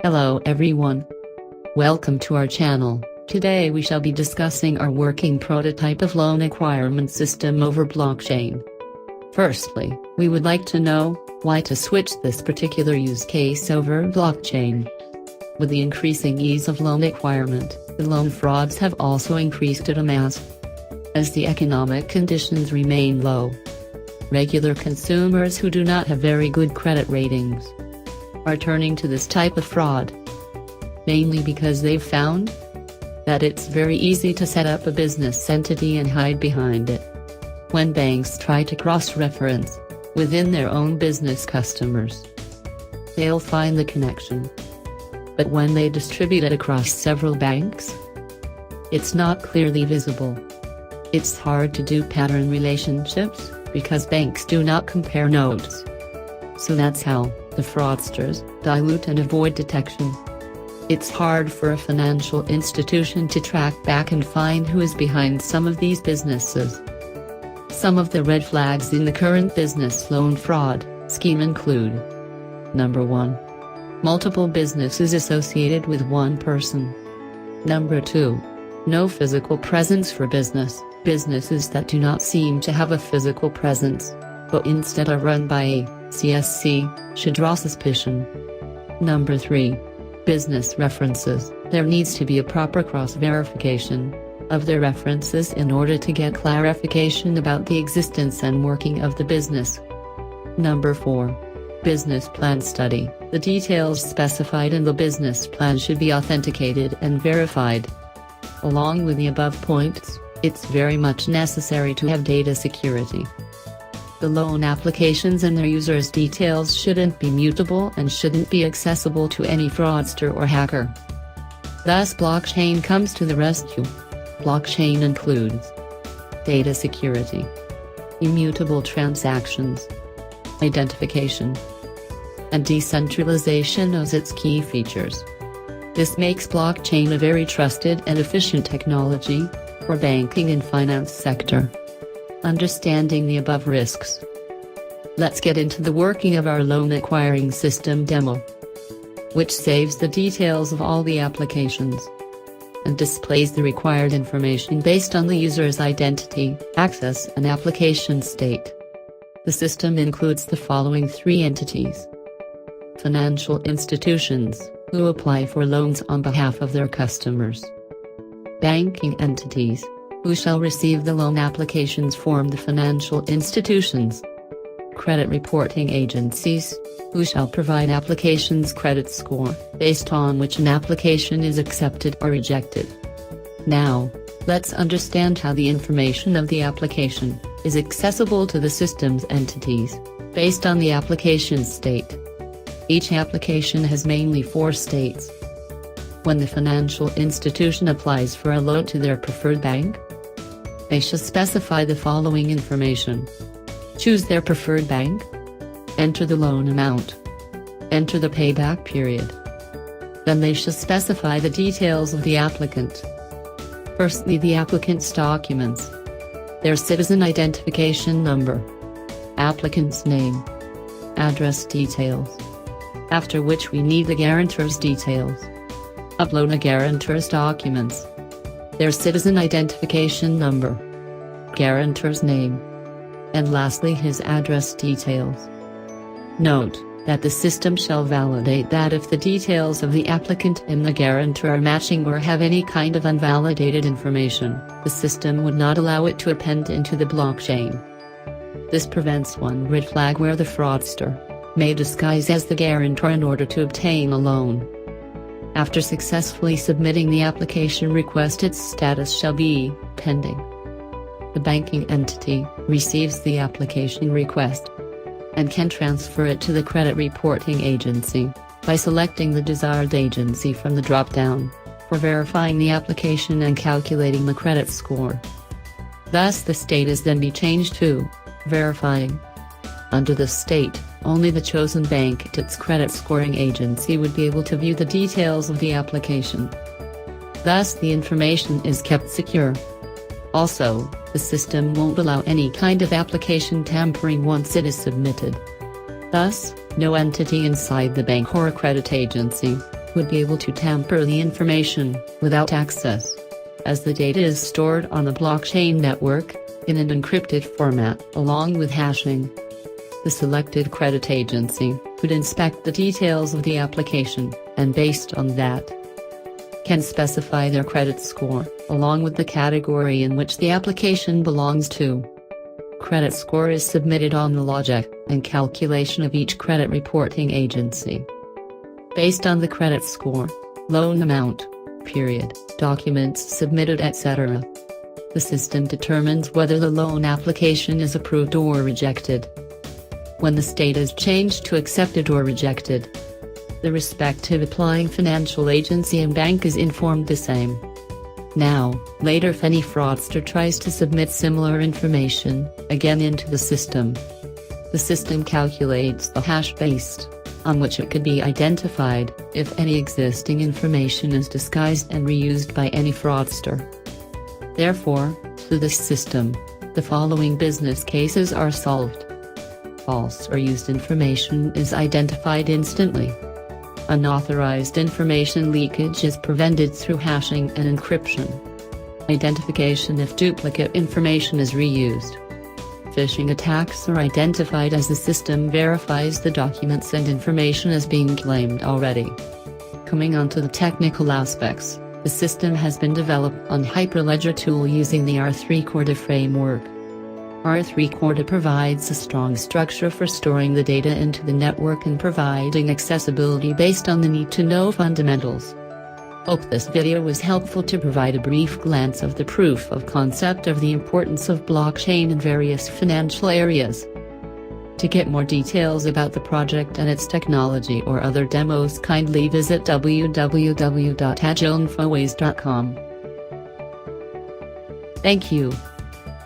Hello everyone. Welcome to our channel. Today we shall be discussing our working prototype of loan acquirement system over blockchain. Firstly, we would like to know why to switch this particular use case over blockchain. With the increasing ease of loan acquirement, the loan frauds have also increased en masse. As the economic conditions remain low, regular consumers who do not have very good credit ratings are turning to this type of fraud, mainly because they've found that it's very easy to set up a business entity and hide behind it. When banks try to cross-reference within their own business customers, they'll find the connection. But when they distribute it across several banks, it's not clearly visible. It's hard to do pattern relationships because banks do not compare notes. So that's how the fraudsters dilute and avoid detection. It's hard for a financial institution to track back and find who is behind some of these businesses. Some of the red flags in the current business loan fraud scheme include: Number 1. Multiple businesses associated with one person. Number 2. No physical presence for businesses that do not seem to have a physical presence, but instead are run by a CSC, should draw suspicion. Number 3. Business references. There needs to be a proper cross-verification of their references in order to get clarification about the existence and working of the business. Number 4. Business plan study. The details specified in the business plan should be authenticated and verified. Along with the above points, it's very much necessary to have data security. The loan applications and their users' details shouldn't be mutable and shouldn't be accessible to any fraudster or hacker. Thus blockchain comes to the rescue. Blockchain includes data security, immutable transactions, identification, and decentralization as its key features. This makes blockchain a very trusted and efficient technology for banking and finance sector. Understanding the above risks, let's get into the working of our loan acquiring system demo, which saves the details of all the applications and displays the required information based on the user's identity, access and application state. The system includes the following 3 entities: financial institutions, who apply for loans on behalf of their customers; banking entities, who shall receive the loan applications from the financial institutions; credit reporting agencies, who shall provide applications credit score, based on which an application is accepted or rejected. Now, let's understand how the information of the application is accessible to the system's entities, based on the application state. Each application has mainly 4 states. When the financial institution applies for a loan to their preferred bank, they should specify the following information: choose their preferred bank, enter the loan amount, enter the payback period. Then they should specify the details of the applicant. Firstly, the applicant's documents, their citizen identification number, applicant's name, address details. After which we need the guarantor's details. Upload a guarantor's documents, their citizen identification number, guarantor's name, and lastly his address details. Note that the system shall validate that if the details of the applicant and the guarantor are matching or have any kind of unvalidated information, the system would not allow it to append into the blockchain. This prevents one red flag where the fraudster may disguise as the guarantor in order to obtain a loan. After successfully submitting the application request, its status shall be pending. The banking entity receives the application request and can transfer it to the credit reporting agency by selecting the desired agency from the drop-down for verifying the application and calculating the credit score. Thus the state is then be changed to verifying. Under this state, only the chosen bank and its credit scoring agency would be able to view the details of the application. Thus the information is kept secure. Also, the system won't allow any kind of application tampering once it is submitted. Thus, no entity inside the bank or credit agency would be able to tamper the information without access, as the data is stored on the blockchain network in an encrypted format along with hashing. The selected credit agency would inspect the details of the application, and based on that, can specify their credit score, along with the category in which the application belongs to. Credit score is submitted on the logic and calculation of each credit reporting agency. Based on the credit score, loan amount, period, documents submitted, etc., the system determines whether the loan application is approved or rejected. When the state is changed to accepted or rejected, the respective applying financial agency and bank is informed the same. Now, later if any fraudster tries to submit similar information again into the system calculates the hash based on which it could be identified if any existing information is disguised and reused by any fraudster. Therefore, through this system, the following business cases are solved. False or used information is identified instantly. Unauthorized information leakage is prevented through hashing and encryption. Identification if duplicate information is reused. Phishing attacks are identified as the system verifies the documents and information as being claimed already. Coming on to the technical aspects, the system has been developed on Hyperledger tool using the R3 Corda framework. R3 Corda provides a strong structure for storing the data into the network and providing accessibility based on the need-to-know fundamentals. Hope this video was helpful to provide a brief glance of the proof of concept of the importance of blockchain in various financial areas. To get more details about the project and its technology or other demos, kindly visit www.agileinfoways.com. Thank you.